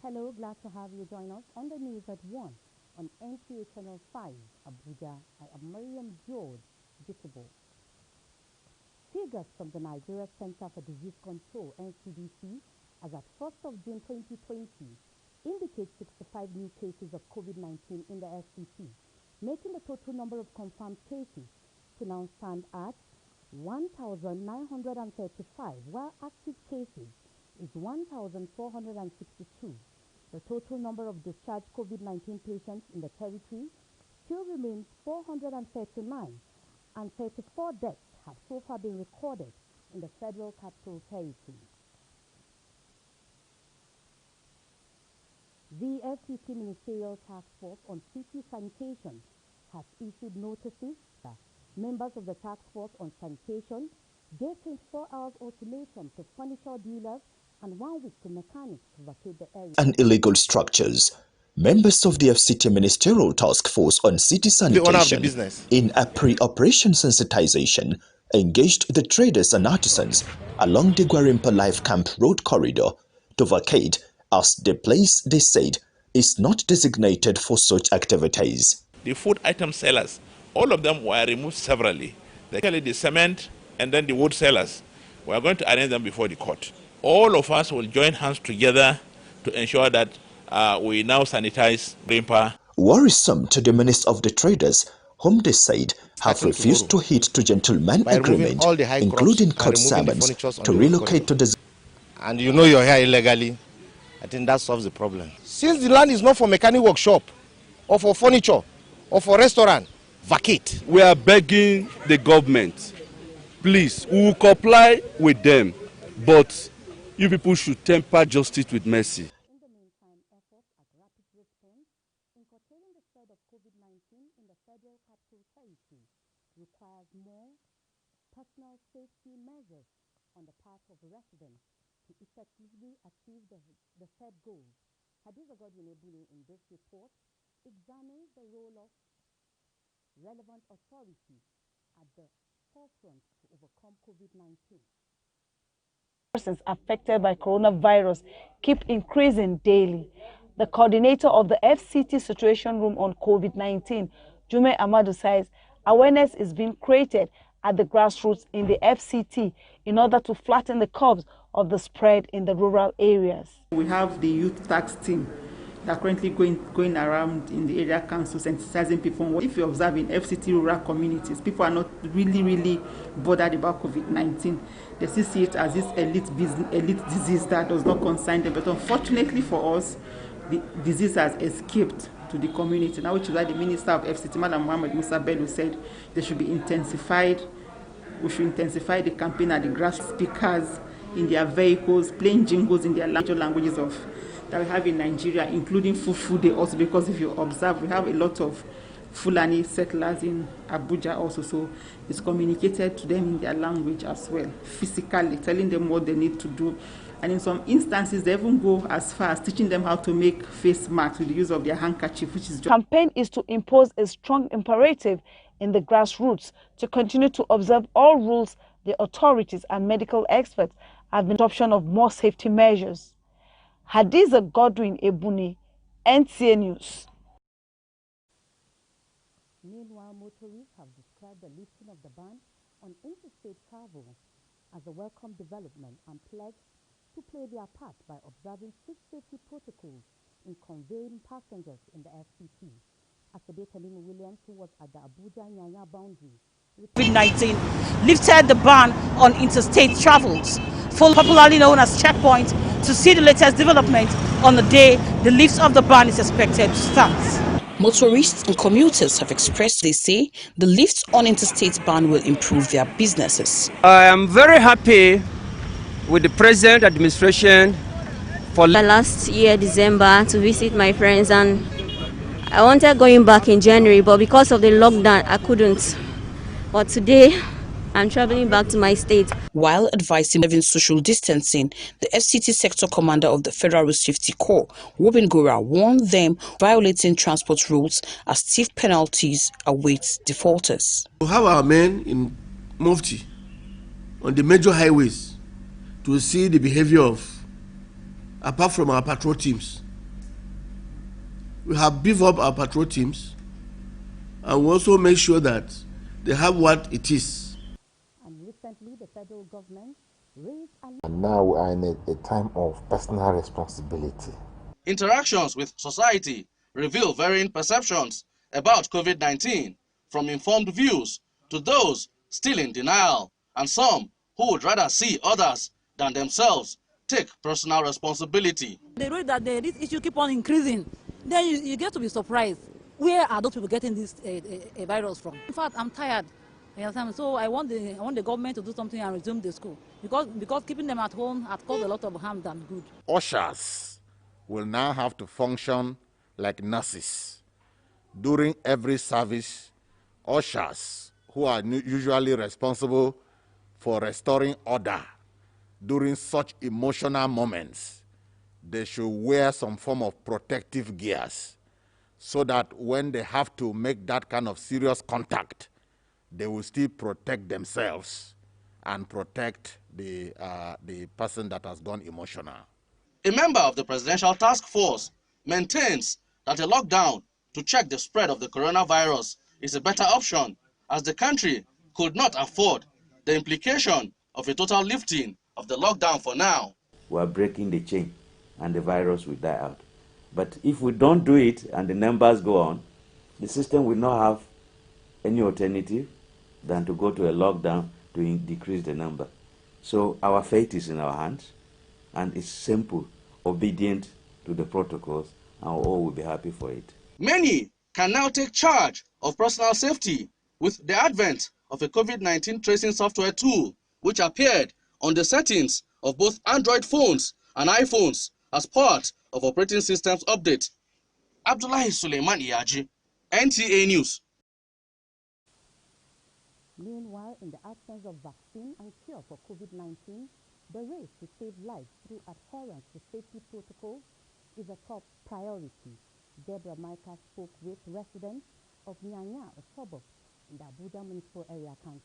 Hello, glad to have you join us on the news at 1 on NTA Channel 5, Abuja. I am Mariam George Gitabo. Figures from the Nigeria Center for Disease Control, NCDC, as at 1st of June 2020, indicate 65 new cases of COVID-19 in the FCT, making the total number of confirmed cases to now stand at 1,935, while active cases is 1,462. The total number of discharged COVID-19 patients in the territory still remains 439, and 34 deaths have so far been recorded in the Federal Capital Territory. The FCT Ministerial Task Force on City Sanitation has issued notices that members of the Task Force on Sanitation gave 24 hours ultimatum to furniture dealers and 1 week to mechanics to vacate the area. And illegal structures. Members of the FCT Ministerial Task Force on City Sanitation in a pre-operation sensitization engaged the traders and artisans along the Gwarimpa Life Camp Road corridor to vacate, as the place, they said, is not designated for such activities. The food item sellers, all of them were removed severally. The cement and then the wood sellers, we are going to arraign them before the court. All of us will join hands together to ensure that we now sanitize Gwarimpa. Worrisome to the Minister of the Traders, whom they said have refused to hit to gentleman agreement, including court summons, to relocate to the... And you know you're here illegally. I think that solves the problem. Since the land is not for mechanic workshop, or for furniture, or for restaurant, vacate. We are begging the government, please, we will comply with them, but you people should temper justice with mercy. In the meantime, efforts at rapid response in curtailing the spread of COVID-19 in the Federal Capital Territory requires more personal safety measures on the part of residents to effectively achieve the said goals. Hadiza Godwin Ebuni in this report examines the role of relevant authorities at the forefront to overcome COVID-19. Persons affected by coronavirus keep increasing daily. The coordinator of the FCT Situation Room on COVID-19, Jume Amadu, says awareness is being created at the grassroots in the FCT in order to flatten the curves of the spread in the rural areas. We have the youth tax team that are currently going around in the area council sensitizing people. If you observe in FCT rural communities, people are not really bothered about COVID-19. They still see it as this elite disease that does not concern them. But unfortunately for us, the disease has escaped to the community now, which is why the Minister of FCT, Madam Mohammed Musa Bello, said they should be intensified. We should intensify the campaign at the grassroots speakers in their vehicles, playing jingles in their languages that we have in Nigeria, including Fufu Day also, because if you observe, we have a lot of Fulani settlers in Abuja also, so it's communicated to them in their language as well, physically, telling them what they need to do. And in some instances, they even go as far as teaching them how to make face masks with the use of their handkerchief, which is... The campaign is to impose a strong imperative in the grassroots to continue to observe all rules. The authorities and medical experts have been adoption of more safety measures. Hadiza Godwin Ebuni, NTA News. Meanwhile, motorists have described the lifting of the ban on interstate travel as a welcome development and pledged to play their part by observing strict safety protocols in conveying passengers in the FCT. Asade Tanimu Williams, who was at the Abuja-Nyanya boundary, COVID-19 lifted the ban on interstate travels, popularly known as checkpoint, to see the latest development on the day the lift of the ban is expected to start. Motorists and commuters have expressed they say the lift on interstate ban will improve their businesses. I am very happy with the present administration for last year December to visit my friends, and I wanted going back in January, but because of the lockdown I couldn't. But today I'm traveling back to my state. While advising having social distancing, the FCT sector commander of the Federal Road Safety Corps, Robin Gora, warned them violating transport rules as stiff penalties await defaulters. We have our men in Mufti on the major highways to see the behavior of, apart from our patrol teams, We have beefed up our patrol teams, and we also make sure that they have what it is. And recently, the federal government raised and now we are in a time of personal responsibility. Interactions with society reveal varying perceptions about COVID-19, from informed views to those still in denial, and some who would rather see others than themselves take personal responsibility. The rate that this issue keep on increasing, then you get to be surprised. Where are those people getting this virus from? In fact, I'm tired. You understand? So I want the government to do something and resume the school, because keeping them at home has caused a lot of harm than good. Ushers will now have to function like nurses. During every service, ushers, who are usually responsible for restoring order during such emotional moments, they should wear some form of protective gears so that when they have to make that kind of serious contact, they will still protect themselves and protect the person that has gone emotional. A member of the Presidential Task Force maintains that a lockdown to check the spread of the coronavirus is a better option, as the country could not afford the implication of a total lifting of the lockdown for now. We are breaking the chain and the virus will die out. But if we don't do it and the numbers go on, the system will not have any alternative than to go to a lockdown to decrease the number. So our fate is in our hands, and it's simple, obedient to the protocols, and all will be happy for it. Many can now take charge of personal safety with the advent of a COVID-19 tracing software tool, which appeared on the settings of both Android phones and iPhones as part of operating systems update. Abdullahi Suleiman Iyaji, NTA News. Meanwhile, in the absence of vaccine and cure for COVID-19, the race to save lives through adherence to safety protocols is a top priority. Deborah Micah spoke with residents of Nyanya, a suburb in the Abuja Municipal Area Council.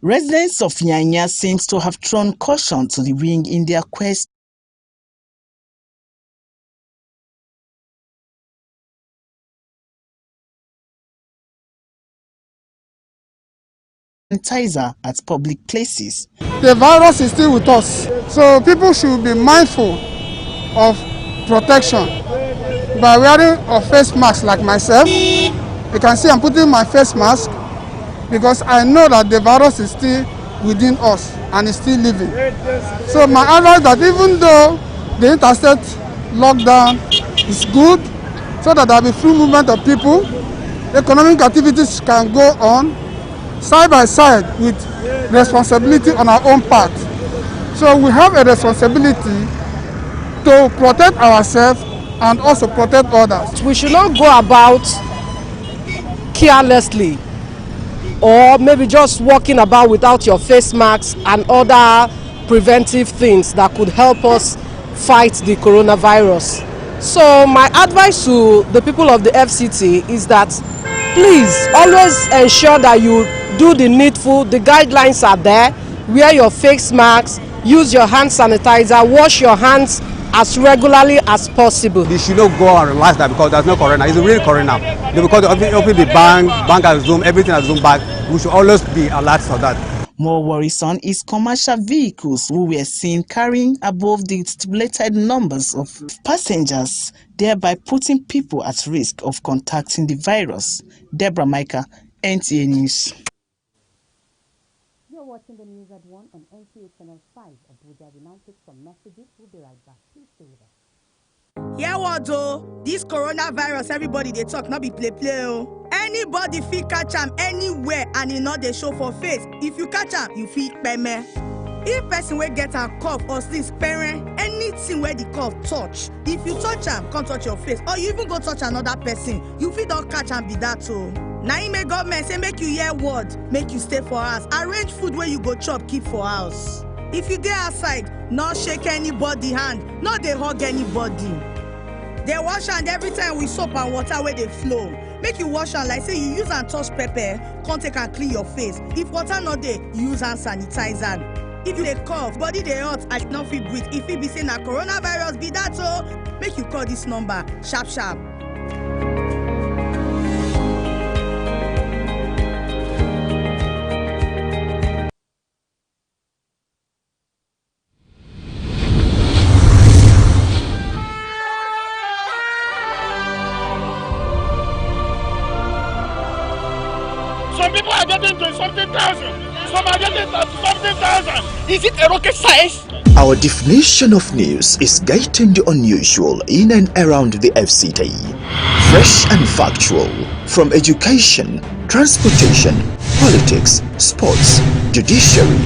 Residents of Nyanya seems to have thrown caution to the wind in their quest sanitizer at public places. The virus is still with us, so people should be mindful of protection by wearing a face mask like myself. You can see I'm putting my face mask because I know that the virus is still within us and is still living. So my advice that even though the interstate lockdown is good, so that there will be free movement of people, economic activities can go on side by side with responsibility on our own part. So we have a responsibility to protect ourselves and also protect others. We should not go about carelessly or maybe just walking about without your face masks and other preventive things that could help us fight the coronavirus. So my advice to the people of the FCT is that please always ensure that you do the needful. The guidelines are there. Wear your face masks, use your hand sanitizer, wash your hands as regularly as possible. They should not go and relax that because there's no corona. It's a real corona. Because they open the bank has zoomed, everything has zoomed back. We should always be alert for that. More worrisome is commercial vehicles who were seen carrying above the stipulated numbers of passengers, thereby putting people at risk of contacting the virus. Deborah Micah, NTA News. You're watching the news at 1 on NTA Channel 5, Abuja. We now take some messages. We'll be right back. Please stay with us. Yeah, what though? This coronavirus, everybody they talk, not be play. Anybody fit catch am anywhere and e not dey show for face. If you catch am, you fit peme. If person wey get a cough or sneeze, anything where the cough touch, if you touch am, come touch your face, or you even go touch another person, you fit don catch am be that o. Na im make government say make you hear word, make you stay for house, arrange food where you go chop, keep for house. If you dey outside, not shake anybody hand, not dey hug anybody. Dey wash hand every time with soap and water where they flow. Make you wash hand like say you use and touch pepper, come take and clean your face. If water not there, use hand sanitizer. If you dey cough, body dey hot and not fit breathe, if it be say na coronavirus be that o, make you call this number sharp. something thousand. Some are getting 30-something thousand. Is it a rocket science? Our definition of news is getting the unusual in and around the FCT. Fresh and factual, from education, transportation, politics, sports, judiciary,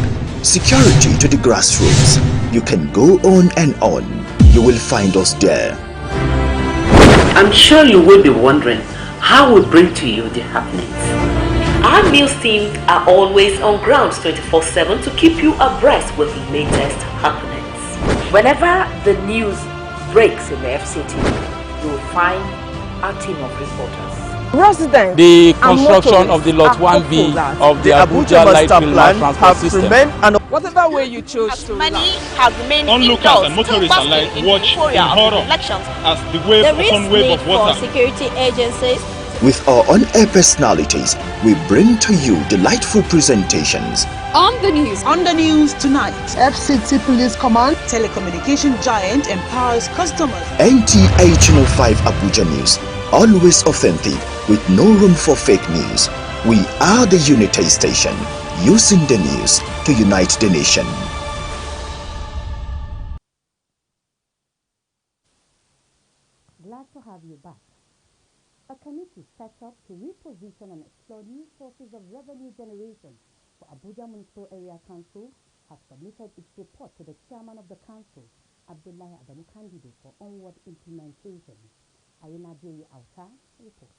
security to the grassroots. You can go on and on. You will find us there. I'm sure you will be wondering how we bring to you the happenings. Our news team are always on ground 24/7 to keep you abreast with the latest happenings. Whenever the news breaks in the FCT, you will find our team of reporters. Residents the construction of the Lot 1B of the Abuja Light Rail Transport System. Whatever way you chose to many have remained onlookers and motorists alike watch in horror as the wave upon wave of water. Security agencies. With our on-air personalities, we bring to you delightful presentations. On the news tonight. FCT Police Command, telecommunication giant empowers customers. NTA Channel 5 Abuja News, always authentic, with no room for fake news. We are the unity station, using the news to unite the nation. Glad to have you back. A committee set up to reposition and explore new sources of revenue generation for Abuja Municipal Area Council has submitted its report to the chairman of the council, Abdullahi Adamu Kandido, for onward implementation. Ayena Jerry Auta reports.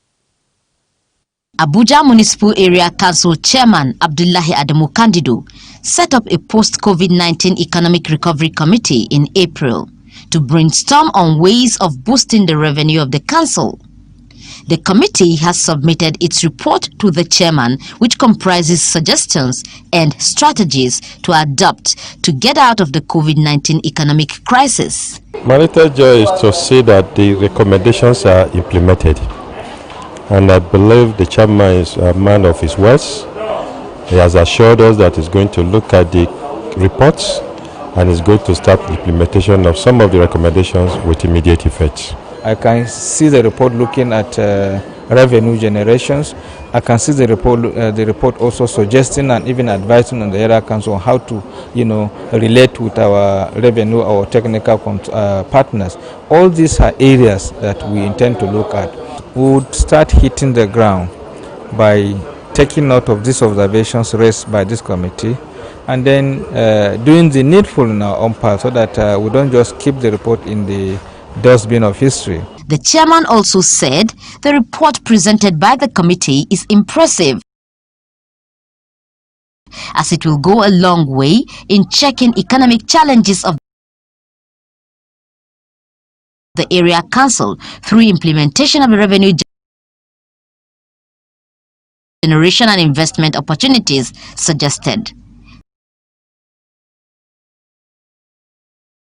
Abuja Municipal Area Council Chairman Abdullahi Adamu Kandido set up a post-COVID-19 Economic Recovery Committee in April to brainstorm on ways of boosting the revenue of the council. The committee has submitted its report to the chairman, which comprises suggestions and strategies to adopt to get out of the COVID-19 economic crisis. My little joy is to see that the recommendations are implemented. And I believe the chairman is a man of his words. He has assured us that he's going to look at the reports and is going to start the implementation of some of the recommendations with immediate effect. I can see the report looking at revenue generations. I can see the report also suggesting and even advising on the area council on how to, relate with our revenue, our technical partners. All these are areas that we intend to look at. We would start hitting the ground by taking note of these observations raised by this committee, and then doing the needful in our own part so that we don't just keep the report in the dustbin of history. The chairman also said the report presented by the committee is impressive, as it will go a long way in checking economic challenges of the area council through implementation of revenue generation and investment opportunities suggested.